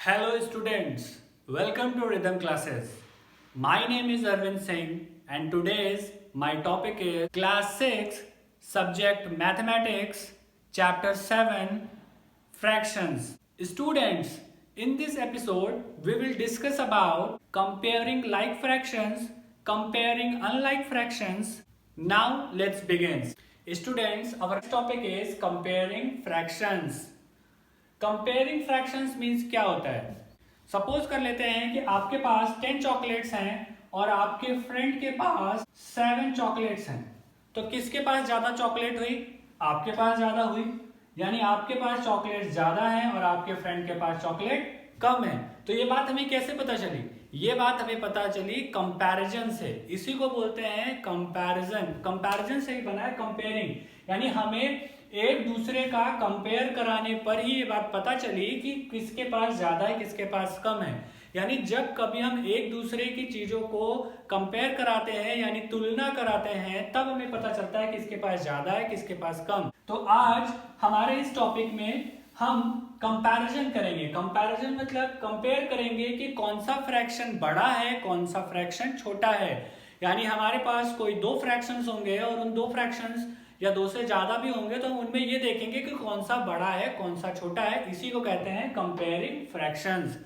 Hello students, welcome to Rhythm classes. My name is Arvind Singh and today's my topic is class 6 subject mathematics chapter 7 fractions. Students, in this episode we will discuss about comparing like fractions, comparing unlike fractions. Now let's begin. Students, our topic is comparing fractions. Comparing fractions means क्या होता है। Suppose कर लेते हैं कि आपके पास 10 chocolates हैं और आपके फ्रेंड के पास 7 चॉकलेट्स हैं, तो किसके पास ज्यादा चॉकलेट हुई? आपके पास ज्यादा हुई, यानी आपके पास चॉकलेट ज्यादा है और आपके फ्रेंड के पास चॉकलेट कम है। तो ये बात हमें कैसे पता चली? ये बात हमें पता चली कंपैरिजन से। इसी को बोलते हैं कंपैरिजन। कंपैरिजन से ही बना है कंपेयरिंग, यानी हमें एक दूसरे का कंपेयर कराने पर ही ये बात पता चली कि किसके पास ज्यादा है किसके पास कम है। यानी जब कभी हम एक दूसरे की चीजों को कंपेयर कराते हैं यानी तुलना कराते हैं, तब हमें पता चलता है किसके पास ज्यादा है किसके पास कम। तो आज हमारे इस टॉपिक में हम कंपैरिजन करेंगे। कंपैरिजन मतलब कंपेयर करेंगे कि कौन सा फ्रैक्शन बड़ा है कौन सा फ्रैक्शन छोटा है। यानी हमारे पास कोई दो फ्रैक्शंस होंगे और उन दो फ्रैक्शंस या दो से ज्यादा भी होंगे, तो हम उनमें ये देखेंगे कि कौन सा बड़ा है कौन सा छोटा है। इसी को कहते हैं कंपेयरिंग फ्रैक्शंस।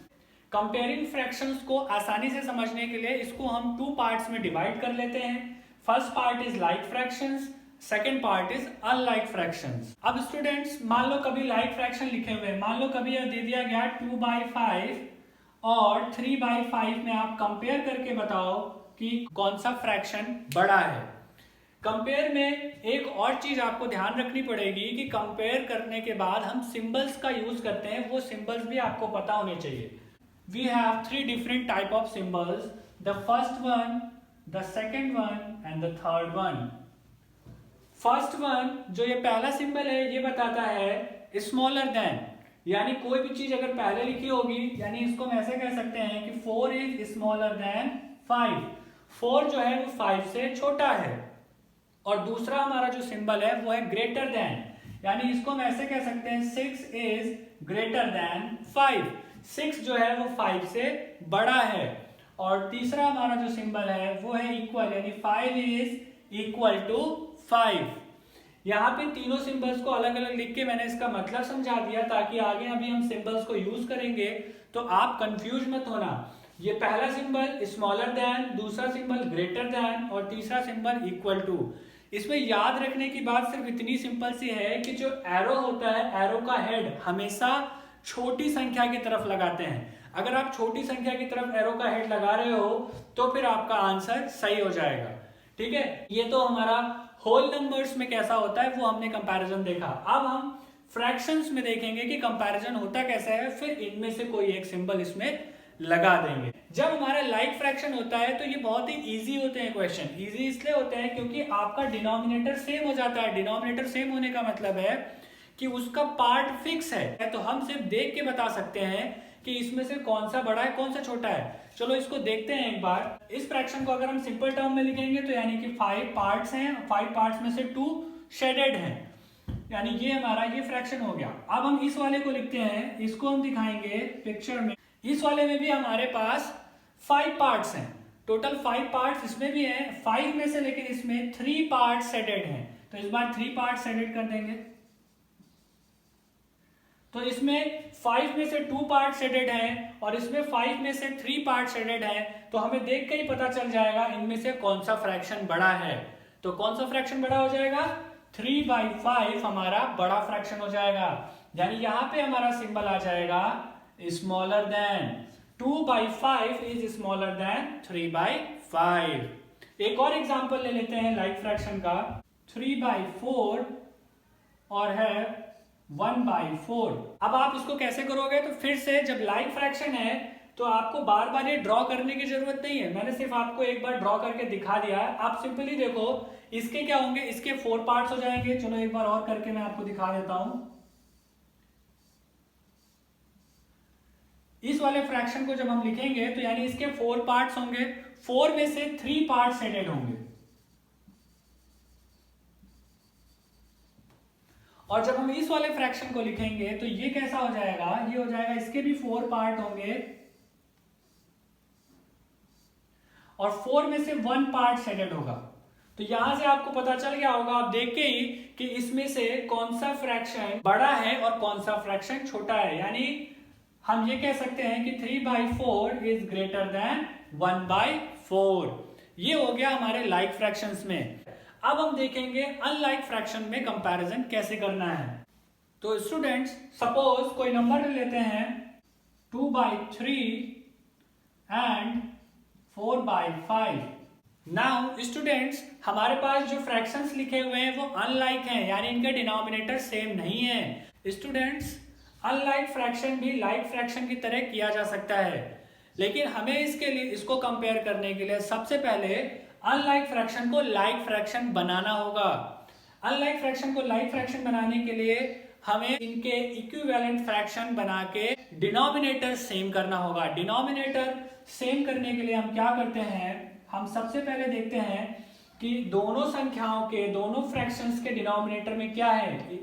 कंपेयरिंग फ्रैक्शंस को आसानी से समझने के लिए इसको हम टू पार्ट्स में डिवाइड कर लेते हैं। First part is like fractions, second part is unlike fractions. अब स्टूडेंट्स, मान लो कभी लाइक फ्रैक्शन लिखे हुए, मान लो कभी यह दे दिया गया 2/5 और 3/5 में आप कंपेयर करके बताओ कि कौन सा फ्रैक्शन बड़ा है। कंपेयर में एक और चीज आपको ध्यान रखनी पड़ेगी कि कंपेयर करने के बाद हम सिंबल्स का यूज करते हैं, वो सिंबल्स भी आपको पता होने चाहिए। We have 3 different type of symbols, the first one, the second one and the third one. First one, जो ये पहला सिंबल है, ये बताता है स्मॉलर देन, यानी कोई भी चीज अगर पहले लिखी होगी, यानी इसको हम ऐसे कह सकते हैं कि 4 इज स्मॉलर देन 5। 4 जो है वो 5 से छोटा है। और दूसरा हमारा जो सिंबल है वो है ग्रेटर देन, यानी इसको हम ऐसे कह सकते हैं 6 इज ग्रेटर देन 5। 6 जो है वो 5 से बड़ा है। और तीसरा हमारा जो सिंबल है वो है इक्वल, यानी 5 इज इक्वल टू 5। यहाँ पे तीनों सिंबल्स को अलग अलग लिख के मैंने इसका मतलब समझा दिया, ताकि आगे अभी हम सिंबल्स को यूज करेंगे तो आप कंफ्यूज मत होना। ये पहला सिंबल स्मॉलर देन, दूसरा सिंबल ग्रेटर देन और तीसरा सिंबल इक्वल टू। इसमें याद रखने की बात सिर्फ इतनी सिंपल सी है कि जो एरो होता है, एरो का हेड हमेशा छोटी संख्या की तरफ लगाते हैं। अगर आप छोटी संख्या की तरफ एरो का हेड लगा रहे हो तो फिर आपका आंसर सही हो जाएगा। ठीक है, ये तो हमारा होल नंबर्स में कैसा होता है वो हमने कंपैरिजन देखा। अब हम फ्रैक्शंस में देखेंगे कि कंपैरिजन होता कैसा है, फिर इनमें से कोई एक सिंबल इसमें लगा देंगे। जब हमारा लाइक फ्रैक्शन होता है तो ये बहुत ही इजी होते हैं क्वेश्चन। इजी इसलिए होते हैं क्योंकि आपका डिनोमिनेटर सेम हो जाता है। डिनोमिनेटर सेम होने का मतलब है कि उसका पार्ट फिक्स है, तो हम सिर्फ देख के बता सकते हैं कि इसमें से कौन सा बड़ा है कौन सा छोटा है। चलो इसको देखते हैं एक बार। इस फ्रैक्शन को अगर हम सिंपल टर्म में लिखेंगे तो यानी कि 5 पार्ट्स हैं, 5 पार्ट्स में से 2 शेडेड हैं, यानी ये हमारा ये फ्रैक्शन हो गया। अब हम इस वाले को लिखते हैं, इसको हम दिखाएंगे पिक्चर में। इस वाले में भी हमारे पास 5 पार्ट्स हैं, टोटल 5 पार्ट्स इसमें भी हैं 5 में से, लेकिन इसमें 3 पार्ट्स शेडेड हैं। तो इस बार 3 पार्ट्स शेडेड कर देंगे। तो इसमें 5 में से 2 पार्ट शेडेड हैं और इसमें 5 में से 3 पार्ट शेडेड हैं। तो हमें देख के ही पता चल जाएगा इनमें से कौन सा फ्रैक्शन बड़ा है। तो कौन सा फ्रैक्शन बड़ा हो जाएगा? 3/5 हमारा बड़ा फ्रैक्शन हो जाएगा। यानी यहां पे हमारा सिंबल आ जाएगा smaller than. 2/5 is smaller than 3/5। एक और एग्जांपल ले लेते हैं लाइक फ्रैक्शन का। 3/4 और है 1/4। अब आप इसको कैसे करोगे? तो फिर से जब लाइक फ्रैक्शन है तो आपको बार बार ये ड्रॉ करने की जरूरत नहीं है, मैंने सिर्फ आपको एक बार ड्रॉ करके दिखा दिया है। आप सिंपली देखो इसके क्या होंगे, इसके 4 पार्ट्स हो जाएंगे। चलो एक बार और करके मैं आपको दिखा देता हूं। इस वाले फ्रैक्शन को जब हम लिखेंगे तो यानी इसके 4 पार्ट्स होंगे, 4 में से 3 पार्ट्स शेडेड होंगे और जब हम इस वाले फ्रैक्शन को लिखेंगे तो ये कैसा हो जाएगा, ये हो जाएगा, इसके भी 4 पार्ट होंगे और 4 में से 1 पार्ट शेडेड होगा। तो यहां से आपको पता चल गया होगा, आप देख के ही, कि इसमें से कौन सा फ्रैक्शन बड़ा है और कौन सा फ्रैक्शन छोटा है। यानी हम ये कह सकते हैं कि 3/4 इज ग्रेटर देन 1/4। ये हो गया हमारे लाइक फ्रैक्शंस में। अब हम देखेंगे अनलाइक फ्रैक्शन में कंपैरिजन कैसे करना है। तो स्टूडेंट्स, सपोज कोई नंबर लेते हैं 2/3 एंड 4/5। नाउ स्टूडेंट्स, हमारे पास जो फ्रैक्शंस लिखे हुए हैं वो अनलाइक हैं, यानी इनके डिनोमिनेटर सेम नहीं है। स्टूडेंट्स, अनलाइक फ्रैक्शन भी लाइक फ्रैक्शन की तरह किया जा सकता है, लेकिन हमें इसके लिए, इसको कंपेयर करने के लिए सबसे पहले अनलाइक फ्रैक्शन को लाइक फ्रैक्शन बनाना होगा। अनलाइक फ्रैक्शन को लाइक फ्रैक्शन बनाने के लिए हमें इनके इक्विवेलेंट फ्रैक्शन बना के डिनोमिनेटर सेम करना होगा। डिनोमिनेटर सेम करने के लिए हम क्या करते हैं, हम सबसे पहले देखते हैं कि दोनों संख्याओं के, दोनों फ्रैक्शंस के डिनोमिनेटर में क्या है।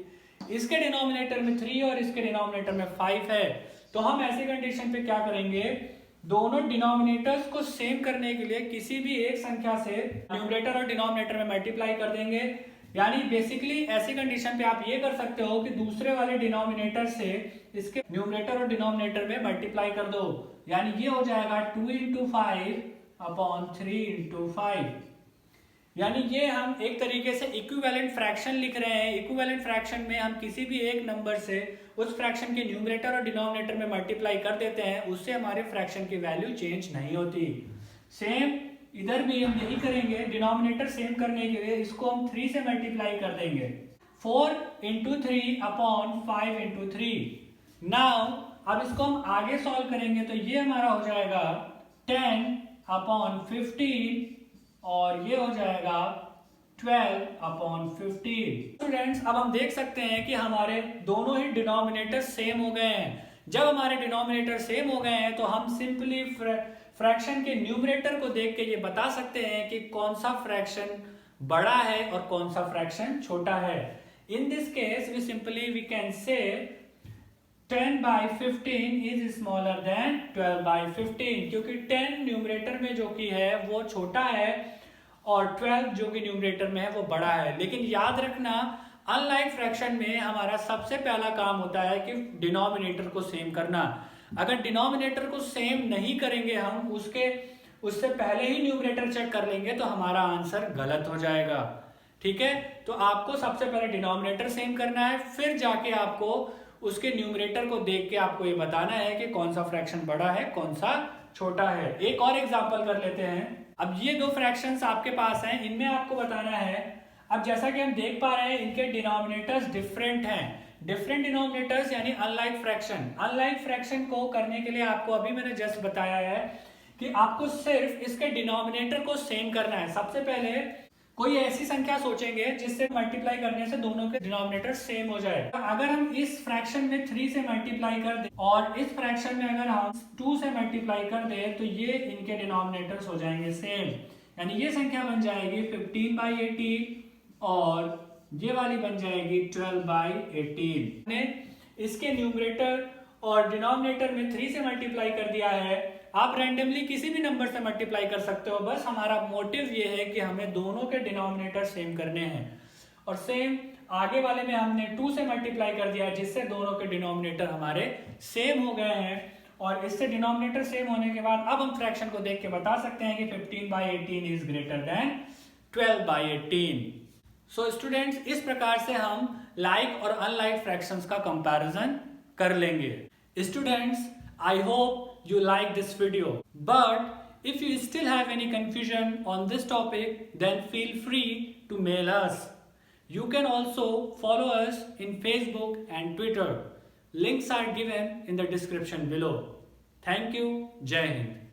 इसके डिनोमिनेटर में 3 और इसके डिनोमिनेटर में 5 है। तो हम ऐसी कंडीशन पे क्या करेंगे, दोनों डिनोमिनेटर्स को सेम करने के लिए किसी भी एक संख्या से न्यूमरेटर और डिनोमिनेटर में मल्टीप्लाई कर देंगे। यानी बेसिकली ऐसी कंडीशन पे आप ये कर सकते हो कि दूसरे वाले डिनोमिनेटर से इसके न्यूमरेटर और डिनोमिनेटर में मल्टीप्लाई कर दो। यानी ये हो जाएगा 2 × 5 अपॉन 3 × 5। यानी ये हम एक तरीके से इक्विवेलेंट फ्रैक्शन लिख रहे हैं। इक्विवेलेंट फ्रैक्शन में हम किसी भी एक नंबर से उस फ्रैक्शन के न्यूमरेटर और डिनोमिनेटर में मल्टीप्लाई कर देते हैं, उससे हमारे फ्रैक्शन की वैल्यू चेंज नहीं होती। सेम इधर भी हम यही करेंगे। डिनोमिनेटर सेम करने के लिए इसको हम 3 से मल्टीप्लाई कर देंगे, 4 × 3 अपॉन 5 × 3। नाउ अब इसको हम आगे सॉल्व करेंगे तो ये हमारा हो जाएगा 10 अपॉन 15 और ये हो जाएगा 12 अपॉन 15। स्टूडेंट्स, अब हम देख सकते हैं कि हमारे दोनों ही डिनोमिनेटर सेम हो गए हैं। जब हमारे डिनोमिनेटर सेम हो गए हैं तो हम सिंपली फ्रैक्शन के न्यूमरेटर को देख के ये बता सकते हैं कि कौन सा फ्रैक्शन बड़ा है और कौन सा फ्रैक्शन छोटा है। In this case we can say 10/15 is smaller than 12/15, क्योंकि 10 न्यूमरेटर में जो कि है वो छोटा है और 12 जो कि न्यूमरेटर में है वो बड़ा है। लेकिन याद रखना, अनलाइक फ्रैक्शन में हमारा सबसे पहला काम होता है कि डिनोमिनेटर को सेम करना। अगर डिनोमिनेटर को सेम नहीं करेंगे हम, उससे पहले ही न्यूमरेटर चेक कर लेंगे तो हमारा आंसर गलत हो जाएगा। ठीक है, तो आपको सबसे पहले डिनोमिनेटर सेम करना है, फिर जाके आपको उसके न्यूमरेटर को देख के आपको ये बताना है कि कौन सा फ्रैक्शन बड़ा है, कौन सा छोटा है। एक और एग्जांपल कर लेते हैं। अब ये दो फ्रैक्शंस आपके पास हैं, इनमें आपको बताना है। अब जैसा कि हम देख पा रहे हैं, इनके डिनोमिनेटर्स डिफरेंट हैं। डिफरेंट डिनोमिनेटर्स यानी अनलाइक फ्रैक्शन। अनलाइक फ्रैक्शन को करने के लिए आपको अभी मैंने जस्ट बताया है कि आपको सिर्फ इसके डिनोमिनेटर को सेम करना है। सबसे पहले कोई ऐसी संख्या सोचेंगे जिससे मल्टीप्लाई करने से दोनों के डिनोमिनेटर सेम हो जाए। अगर हम इस फ्रैक्शन में 3 से मल्टीप्लाई कर दें और इस फ्रैक्शन में अगर हम 2 से मल्टीप्लाई कर दें तो ये इनके डिनोमिनेटर्स हो जाएंगे सेम। यानी ये संख्या बन जाएगी 15/18 और ये वाली बन जाएगी 12/18। ने इसके न्यूमरेटर और डिनोमिनेटर में 3 से मल्टीप्लाई कर दिया है। आप रैंडमली किसी भी नंबर से मल्टीप्लाई कर सकते हो, बस हमारा मोटिव ये है कि हमें दोनों के डिनोमिनेटर सेम करने हैं। और सेम आगे वाले में हमने 2 से मल्टीप्लाई कर दिया जिससे दोनों के डिनोमिनेटर हमारे सेम हो गए हैं। और इससे डिनोमिनेटर सेम होने के बाद अब हम फ्रैक्शन को देख के बता सकते हैं कि 15/18 is greater than 12/18। So students, इस प्रकार से हम लाइक और अनलाइक फ्रैक्शंस का कंपैरिजन कर लेंगे। Students, I hope you like this video, but if you still have any confusion on this topic, then feel free to mail us. You can also follow us in Facebook and Twitter. Links are given in the description below. Thank you. Jai Hind.